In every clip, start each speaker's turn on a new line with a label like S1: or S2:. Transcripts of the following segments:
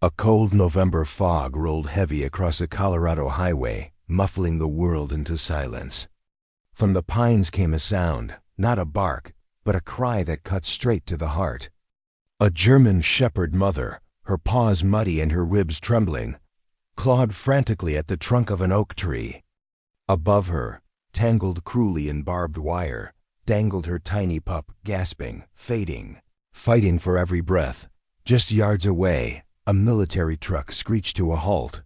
S1: A cold November fog rolled heavy across a Colorado highway, muffling the world into silence. From the pines came a sound, not a bark, but a cry that cut straight to the heart. A German shepherd mother, her paws muddy and her ribs trembling, clawed frantically at the trunk of an oak tree. Above her, tangled cruelly in barbed wire, dangled her tiny pup, gasping, fading, fighting for every breath. Just yards away, a military truck screeched to a halt.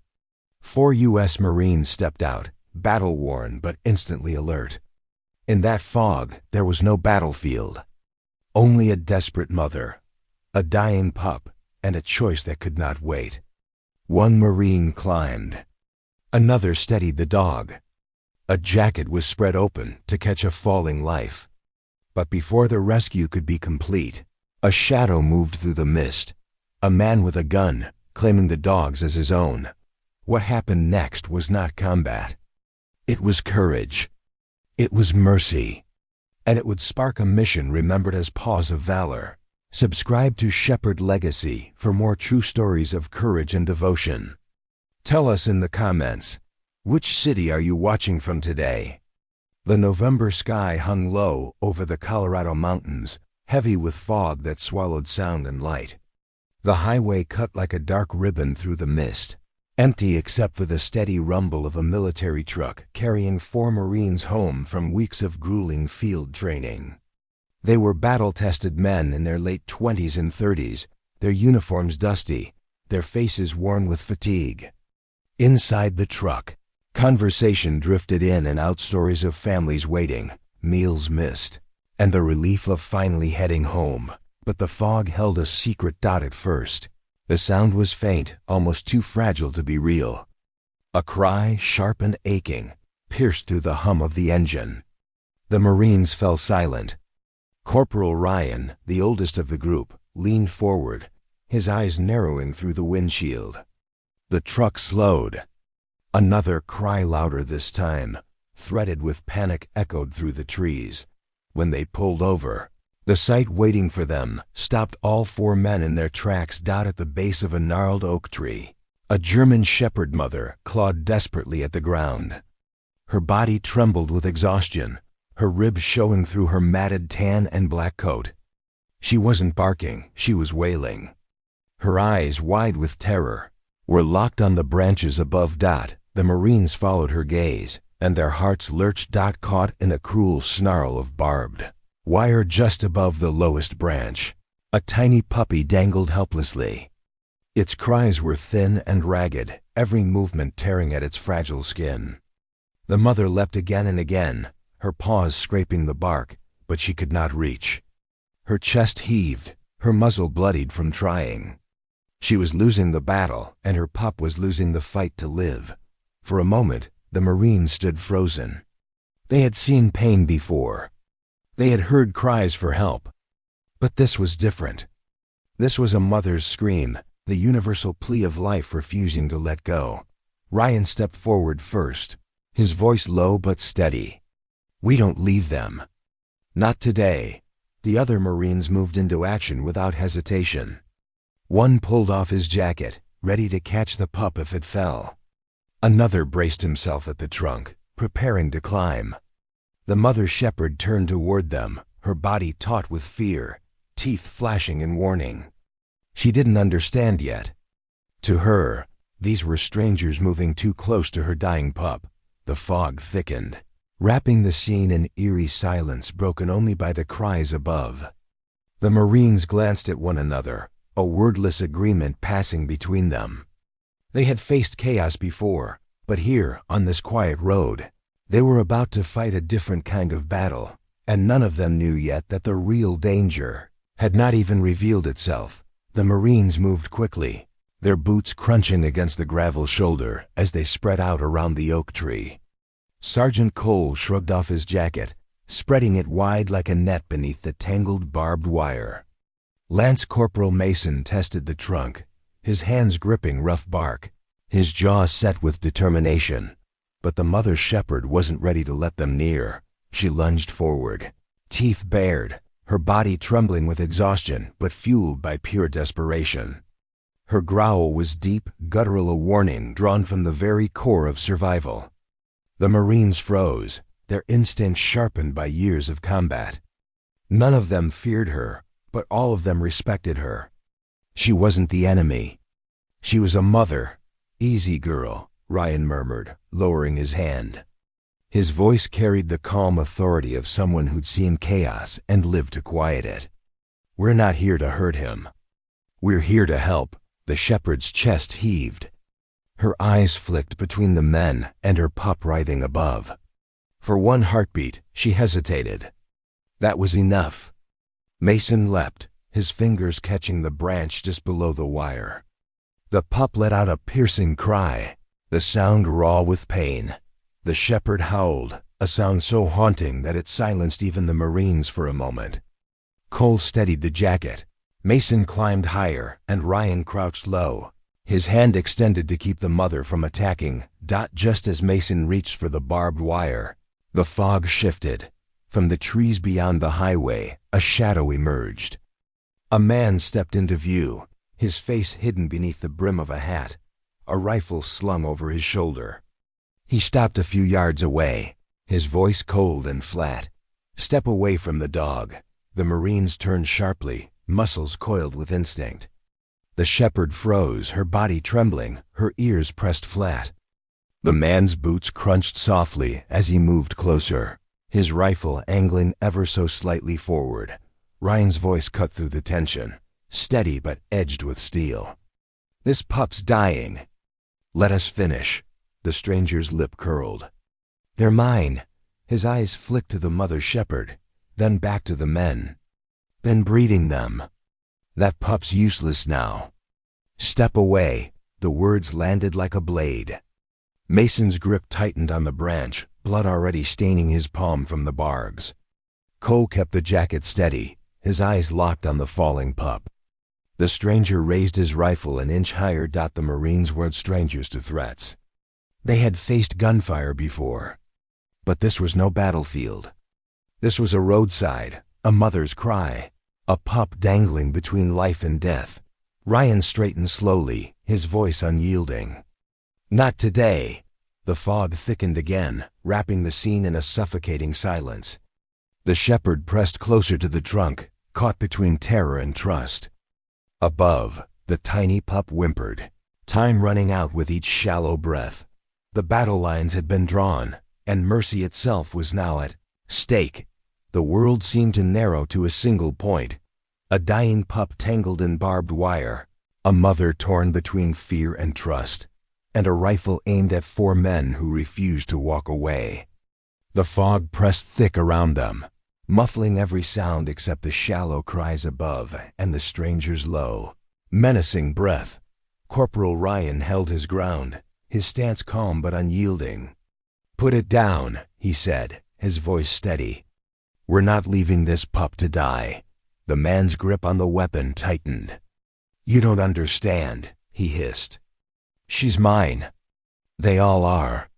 S1: 4 U.S. Marines stepped out, battle-worn but instantly alert. In that fog, there was no battlefield. Only a desperate mother, a dying pup, and a choice that could not wait. One Marine climbed. Another steadied the dog. A jacket was spread open to catch a falling life. But before the rescue could be complete, a shadow moved through the mist. A man with a gun, claiming the dogs as his own. What happened next was not combat. It was courage. It was mercy. And it would spark a mission remembered as Paws of Valor. Subscribe to Shepherd Legacy for more true stories of courage and devotion. Tell us in the comments, which city are you watching from today? The November sky hung low over the Colorado mountains, heavy with fog that swallowed sound and light. The highway cut like a dark ribbon through the mist, empty except for the steady rumble of a military truck carrying 4 Marines home from weeks of grueling field training. They were battle-tested men in their late 20s and 30s, their uniforms dusty, their faces worn with fatigue. Inside the truck, conversation drifted in and out, stories of families waiting, meals missed, and the relief of finally heading home. But the fog held a secret dot at first. The sound was faint, almost too fragile to be real. A cry, sharp and aching, pierced through the hum of the engine. The Marines fell silent. Corporal Ryan, the oldest of the group, leaned forward, his eyes narrowing through the windshield. The truck slowed. Another cry, louder this time, threaded with panic, echoed through the trees. When they pulled over, the sight waiting for them stopped all 4 men in their tracks dead at the base of a gnarled oak tree. A German shepherd mother clawed desperately at the ground. Her body trembled with exhaustion, her ribs showing through her matted tan and black coat. She wasn't barking, she was wailing. Her eyes, wide with terror, were locked on the branches above. The Marines followed her gaze, and their hearts lurched. Caught in a cruel snarl of barbed wire just above the lowest branch. A tiny puppy dangled helplessly. Its cries were thin and ragged, every movement tearing at its fragile skin. The mother leapt again and again, her paws scraping the bark, but she could not reach. Her chest heaved, her muzzle bloodied from trying. She was losing the battle, and her pup was losing the fight to live. For a moment, the Marines stood frozen. They had seen pain before. They had heard cries for help. But this was different. This was a mother's scream, the universal plea of life refusing to let go. Ryan stepped forward first, his voice low but steady. "We don't leave them. Not today." The other Marines moved into action without hesitation. One pulled off his jacket, ready to catch the pup if it fell. Another braced himself at the trunk, preparing to climb. The mother shepherd turned toward them, her body taut with fear, teeth flashing in warning. She didn't understand yet. To her, these were strangers moving too close to her dying pup. The fog thickened, wrapping the scene in eerie silence broken only by the cries above. The Marines glanced at one another, a wordless agreement passing between them. They had faced chaos before, but here, on this quiet road, they were about to fight a different kind of battle, and none of them knew yet that the real danger had not even revealed itself. The Marines moved quickly, their boots crunching against the gravel shoulder as they spread out around the oak tree. Sergeant Cole shrugged off his jacket, spreading it wide like a net beneath the tangled barbed wire. Lance Corporal Mason tested the trunk, his hands gripping rough bark, his jaw set with determination. But the mother shepherd wasn't ready to let them near. She lunged forward, teeth bared, her body trembling with exhaustion but fueled by pure desperation. Her growl was deep, guttural, a warning drawn from the very core of survival. The Marines froze, their instincts sharpened by years of combat. None of them feared her, but all of them respected her. She wasn't the enemy. She was a mother. "Easy, girl," Ryan murmured, lowering his hand. His voice carried the calm authority of someone who'd seen chaos and lived to quiet it. "We're not here to hurt him. We're here to help." The shepherd's chest heaved. Her eyes flicked between the men and her pup writhing above. For one heartbeat, she hesitated. That was enough. Mason leapt, his fingers catching the branch just below the wire. The pup let out a piercing cry, the sound raw with pain. The shepherd howled, a sound so haunting that it silenced even the Marines for a moment. Cole steadied the jacket. Mason climbed higher, and Ryan crouched low, his hand extended to keep the mother from attacking. Just as Mason reached for the barbed wire, the fog shifted. From the trees beyond the highway, a shadow emerged. A man stepped into view, his face hidden beneath the brim of a hat, a rifle slung over his shoulder. He stopped a few yards away, his voice cold and flat. "Step away from the dog." The Marines turned sharply, muscles coiled with instinct. The shepherd froze, her body trembling, her ears pressed flat. The man's boots crunched softly as he moved closer, his rifle angling ever so slightly forward. Ryan's voice cut through the tension, steady but edged with steel. "This pup's dying. Let us finish." The stranger's lip curled. "They're mine." His eyes flicked to the mother shepherd, then back to the men. "Been breeding them. That pup's useless now. Step away." The words landed like a blade. Mason's grip tightened on the branch, blood already staining his palm from the barbs. Cole kept the jacket steady, his eyes locked on the falling pup. The stranger raised his rifle an inch higher. The Marines weren't strangers to threats. They had faced gunfire before. But this was no battlefield. This was a roadside, a mother's cry, a pup dangling between life and death. Ryan straightened slowly, his voice unyielding. "Not today." The fog thickened again, wrapping the scene in a suffocating silence. The shepherd pressed closer to the trunk, caught between terror and trust. Above, the tiny pup whimpered, time running out with each shallow breath. The battle lines had been drawn, and mercy itself was now at stake. The world seemed to narrow to a single point. A dying pup tangled in barbed wire, a mother torn between fear and trust, and a rifle aimed at four men who refused to walk away. The fog pressed thick around them, muffling every sound except the shallow cries above and the stranger's low, menacing breath. Corporal Ryan held his ground, his stance calm but unyielding. "Put it down," he said, his voice steady. "We're not leaving this pup to die." The man's grip on the weapon tightened. "You don't understand," he hissed. "She's mine. They all are.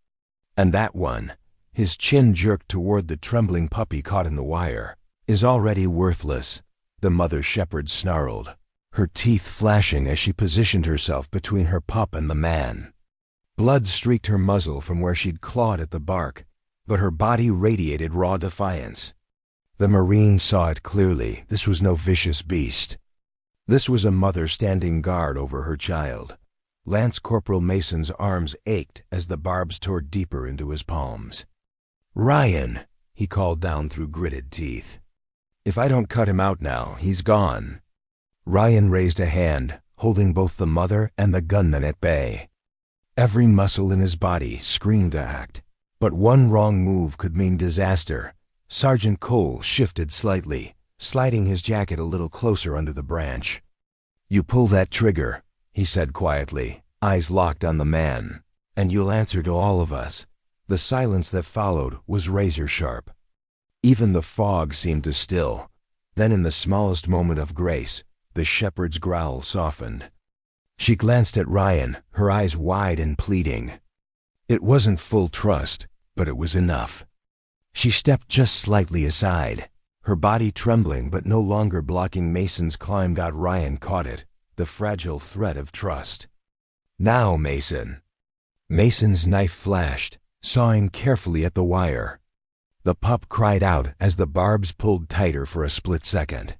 S1: And that one," his chin jerked toward the trembling puppy caught in the wire, "is already worthless." The mother shepherd snarled, her teeth flashing as she positioned herself between her pup and the man. Blood streaked her muzzle from where she'd clawed at the bark, but her body radiated raw defiance. The Marines saw it clearly. This was no vicious beast. This was a mother standing guard over her child. Lance Corporal Mason's arms ached as the barbs tore deeper into his palms. "Ryan," he called down through gritted teeth. "If I don't cut him out now, he's gone." Ryan raised a hand, holding both the mother and the gunman at bay. Every muscle in his body screamed to act, but one wrong move could mean disaster. Sergeant Cole shifted slightly, sliding his jacket a little closer under the branch. "You pull that trigger," he said quietly, eyes locked on the man, "and you'll answer to all of us." The silence that followed was razor sharp. Even the fog seemed to still. Then in the smallest moment of grace, the shepherd's growl softened. She glanced at Ryan, her eyes wide and pleading. It wasn't full trust, but it was enough. She stepped just slightly aside, her body trembling but no longer blocking Mason's climb. Ryan caught it, the fragile thread of trust. Now, Mason. Mason's knife flashed, sawing carefully at the wire. The pup cried out as the barbs pulled tighter for a split second.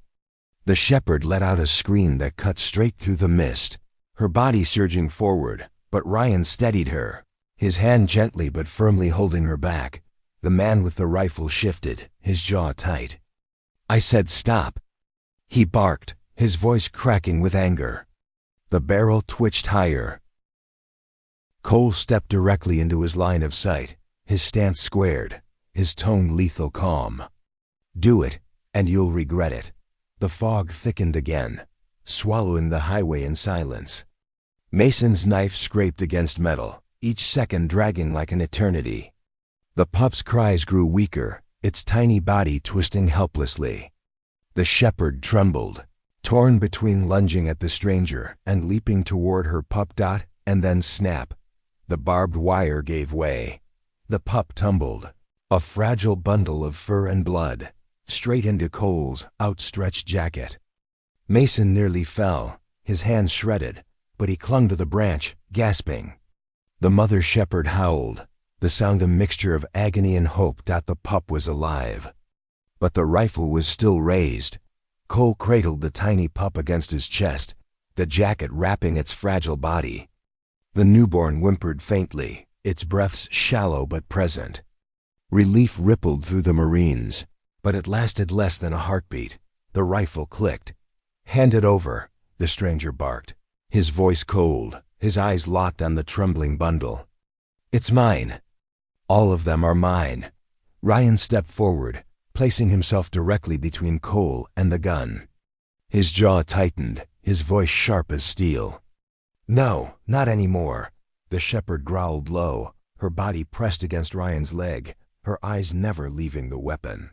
S1: The shepherd let out a scream that cut straight through the mist, her body surging forward, but Ryan steadied her, his hand gently but firmly holding her back. The man with the rifle shifted, his jaw tight. "I said stop," he barked, his voice cracking with anger. The barrel twitched higher. Cole stepped directly into his line of sight, his stance squared, his tone lethal calm. "Do it, and you'll regret it." The fog thickened again, swallowing the highway in silence. Mason's knife scraped against metal, each second dragging like an eternity. The pup's cries grew weaker, its tiny body twisting helplessly. The shepherd trembled, torn between lunging at the stranger and leaping toward her pup. And then snap. The barbed wire gave way. The pup tumbled, a fragile bundle of fur and blood, straight into Cole's outstretched jacket. Mason nearly fell, his hands shredded, but he clung to the branch, gasping. The mother shepherd howled, the sound a mixture of agony and hope. The pup was alive. But the rifle was still raised. Cole cradled the tiny pup against his chest, the jacket wrapping its fragile body. The newborn whimpered faintly, its breaths shallow but present. Relief rippled through the Marines, but it lasted less than a heartbeat. The rifle clicked. "Hand it over," the stranger barked, his voice cold, his eyes locked on the trembling bundle. "It's mine. All of them are mine." Ryan stepped forward, placing himself directly between Cole and the gun. His jaw tightened, his voice sharp as steel. "No, not anymore," the shepherd growled low, her body pressed against Ryan's leg, her eyes never leaving the weapon.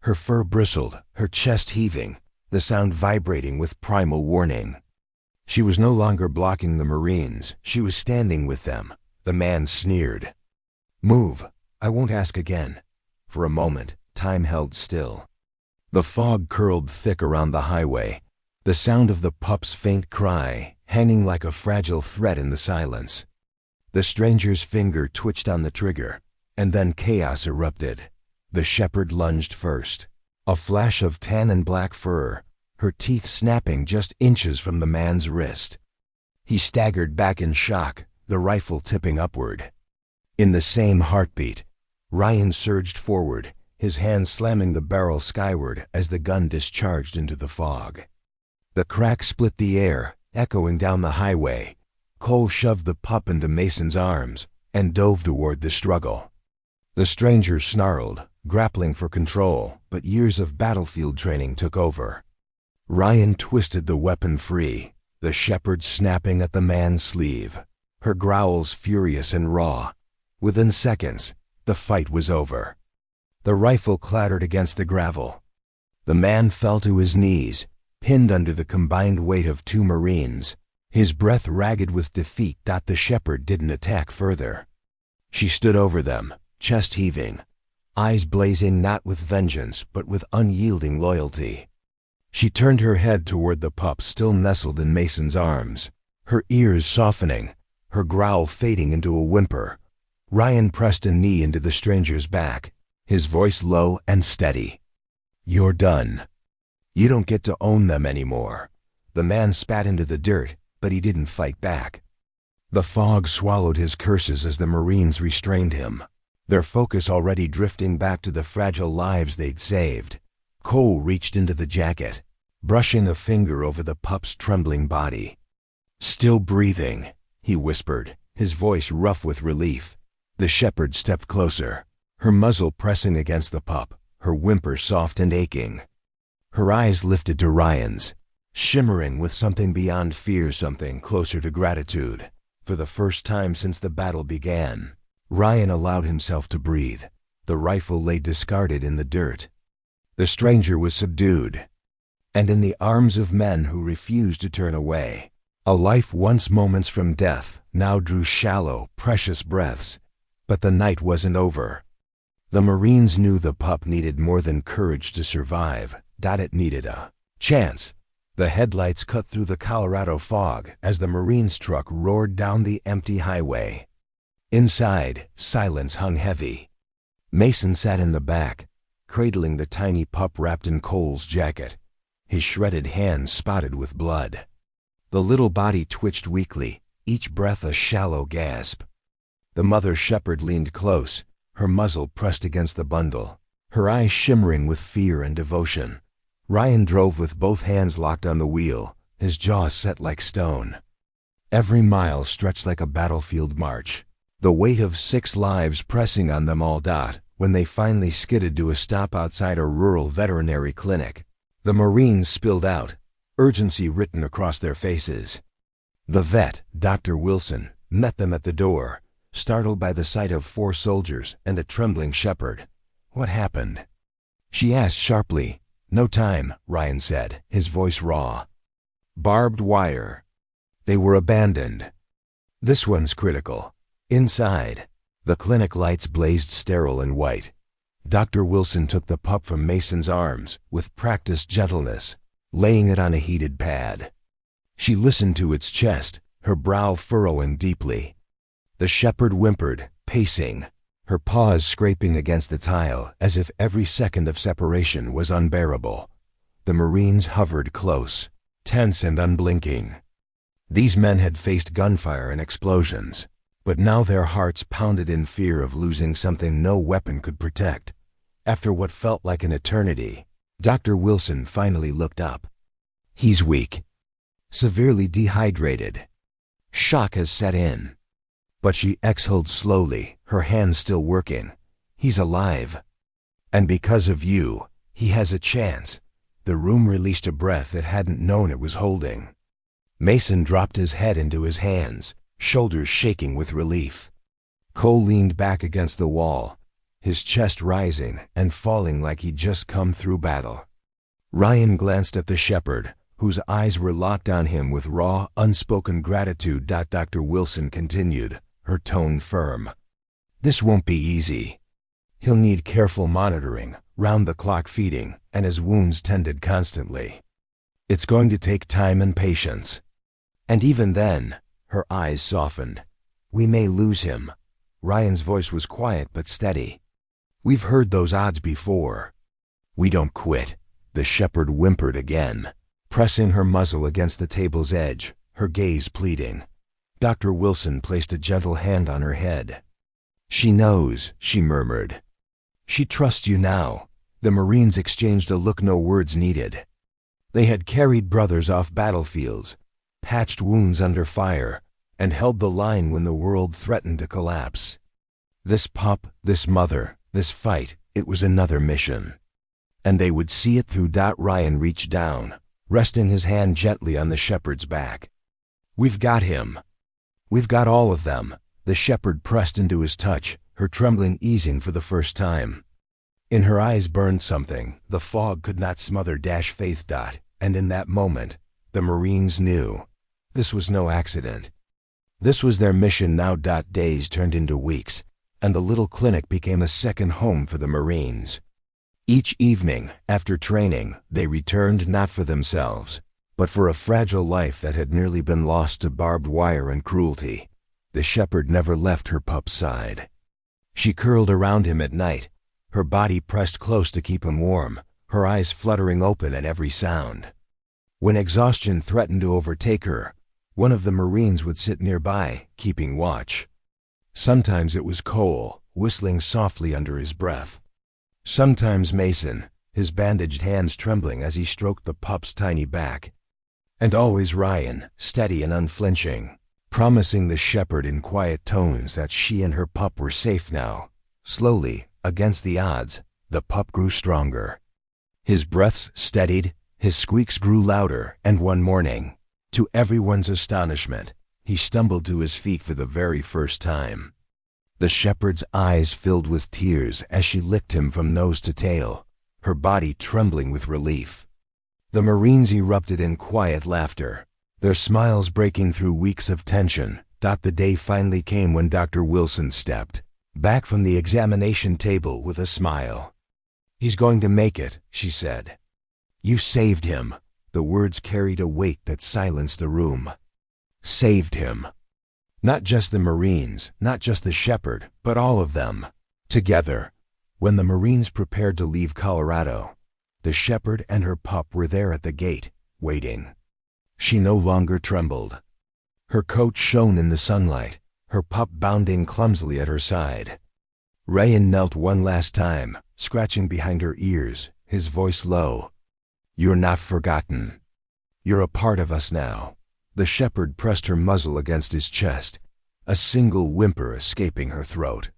S1: Her fur bristled, her chest heaving, the sound vibrating with primal warning. She was no longer blocking the Marines, she was standing with them. The man sneered. "Move, I won't ask again." For a moment, time held still. The fog curled thick around the highway, the sound of the pup's faint cry hanging like a fragile thread in the silence. The stranger's finger twitched on the trigger, and then chaos erupted. The shepherd lunged first, a flash of tan and black fur, her teeth snapping just inches from the man's wrist. He staggered back in shock, the rifle tipping upward. In the same heartbeat, Ryan surged forward, his hand slamming the barrel skyward as the gun discharged into the fog. The crack split the air, echoing down the highway. Cole shoved the pup into Mason's arms and dove toward the struggle. The stranger snarled, grappling for control, but years of battlefield training took over. Ryan twisted the weapon free, the shepherd snapping at the man's sleeve, her growls furious and raw. Within seconds, the fight was over. The rifle clattered against the gravel. The man fell to his knees, pinned under the combined weight of two Marines, his breath ragged with defeat. The shepherd didn't attack further. She stood over them, chest heaving, eyes blazing not with vengeance but with unyielding loyalty. She turned her head toward the pup still nestled in Mason's arms, her ears softening, her growl fading into a whimper. Ryan pressed a knee into the stranger's back, his voice low and steady. "You're done. You don't get to own them anymore." The man spat into the dirt, but he didn't fight back. The fog swallowed his curses as the Marines restrained him, their focus already drifting back to the fragile lives they'd saved. Cole reached into the jacket, brushing a finger over the pup's trembling body. "Still breathing," he whispered, his voice rough with relief. The shepherd stepped closer, her muzzle pressing against the pup, her whimper soft and aching. Her eyes lifted to Ryan's, shimmering with something beyond fear, something closer to gratitude. For the first time since the battle began, Ryan allowed himself to breathe. The rifle lay discarded in the dirt. The stranger was subdued, and in the arms of men who refused to turn away. A life once moments from death now drew shallow, precious breaths. But the night wasn't over. The Marines knew the pup needed more than courage to survive. It needed a chance, The headlights cut through the Colorado fog as the Marine's truck roared down the empty highway. Inside, silence hung heavy. Mason sat in the back, cradling the tiny pup wrapped in Cole's jacket, his shredded hands spotted with blood. The little body twitched weakly, each breath a shallow gasp. The mother shepherd leaned close, her muzzle pressed against the bundle, her eyes shimmering with fear and devotion. Ryan drove with both hands locked on the wheel, his jaws set like stone. Every mile stretched like a battlefield march, the weight of 6 lives pressing on them all. When they finally skidded to a stop outside a rural veterinary clinic, the Marines spilled out, urgency written across their faces. The vet, Dr. Wilson, met them at the door, startled by the sight of 4 soldiers and a trembling shepherd. "What happened?" she asked sharply. "No time," Ryan said, his voice raw. "Barbed wire. They were abandoned. This one's critical." Inside, the clinic lights blazed sterile and white. Dr. Wilson took the pup from Mason's arms with practiced gentleness, laying it on a heated pad. She listened to its chest, her brow furrowing deeply. The shepherd whimpered, pacing, her paws scraping against the tile as if every second of separation was unbearable. The Marines hovered close, tense and unblinking. These men had faced gunfire and explosions, but now their hearts pounded in fear of losing something no weapon could protect. After what felt like an eternity, Dr. Wilson finally looked up. "He's weak, severely dehydrated. Shock has set in." But she exhaled slowly, her hands still working. "He's alive. And because of you, he has a chance." The room released a breath it hadn't known it was holding. Mason dropped his head into his hands, shoulders shaking with relief. Cole leaned back against the wall, his chest rising and falling like he'd just come through battle. Ryan glanced at the shepherd, whose eyes were locked on him with raw, unspoken gratitude. Dr. Wilson continued, her tone firm. "This won't be easy. He'll need careful monitoring, round-the-clock feeding, and his wounds tended constantly. It's going to take time and patience. And even then," her eyes softened, "we may lose him." Ryan's voice was quiet but steady. "We've heard those odds before." "We don't quit," the shepherd whimpered again, pressing her muzzle against the table's edge, her gaze pleading. Dr. Wilson placed a gentle hand on her head. "She knows," she murmured. "She trusts you now." The Marines exchanged a look no words needed. They had carried brothers off battlefields, patched wounds under fire, and held the line when the world threatened to collapse. This pup, this mother, this fight, it was another mission. And they would see it through. Ryan reached down, resting his hand gently on the shepherd's back. "We've got him. We've got all of them." The shepherd pressed into his touch, her trembling easing for the first time. In her eyes burned something the fog could not smother. Faith. And in that moment, the Marines knew. This was no accident. This was their mission now. Days turned into weeks, and the little clinic became a second home for the Marines. Each evening, after training, they returned not for themselves, but for a fragile life that had nearly been lost to barbed wire and cruelty. The shepherd never left her pup's side. She curled around him at night, her body pressed close to keep him warm, her eyes fluttering open at every sound. When exhaustion threatened to overtake her, one of the Marines would sit nearby, keeping watch. Sometimes it was Cole, whistling softly under his breath. Sometimes Mason, his bandaged hands trembling as he stroked the pup's tiny back. And always Ryan, steady and unflinching, promising the shepherd in quiet tones that she and her pup were safe now. Slowly, against the odds, the pup grew stronger. His breaths steadied, his squeaks grew louder, and one morning, to everyone's astonishment, he stumbled to his feet for the very first time. The shepherd's eyes filled with tears as she licked him from nose to tail, her body trembling with relief. The Marines erupted in quiet laughter, their smiles breaking through weeks of tension. The day finally came when Dr. Wilson stepped back from the examination table with a smile. "He's going to make it," she said. "You saved him." The words carried a weight that silenced the room. Saved him. Not just the Marines, not just the shepherd, but all of them. Together. When the Marines prepared to leave Colorado, the shepherd and her pup were there at the gate, waiting. She no longer trembled. Her coat shone in the sunlight, her pup bounding clumsily at her side. Ryan knelt one last time, scratching behind her ears, his voice low. "You're not forgotten. You're a part of us now." The shepherd pressed her muzzle against his chest, a single whimper escaping her throat.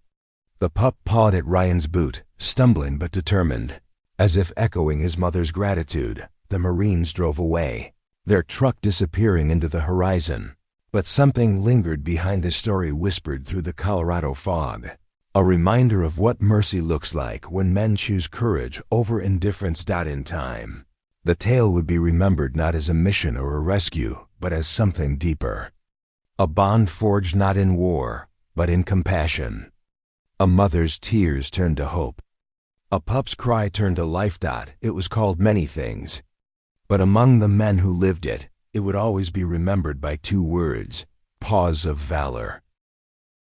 S1: The pup pawed at Ryan's boot, stumbling but determined. As if echoing his mother's gratitude, the Marines drove away, their truck disappearing into the horizon. But something lingered behind a story whispered through the Colorado fog. A reminder of what mercy looks like when men choose courage over indifference. In time, the tale would be remembered not as a mission or a rescue, but as something deeper. A bond forged not in war, but in compassion. A mother's tears turned to hope. A pup's cry turned to life. It was called many things. But among the men who lived it, it would always be remembered by two words: paws of valor.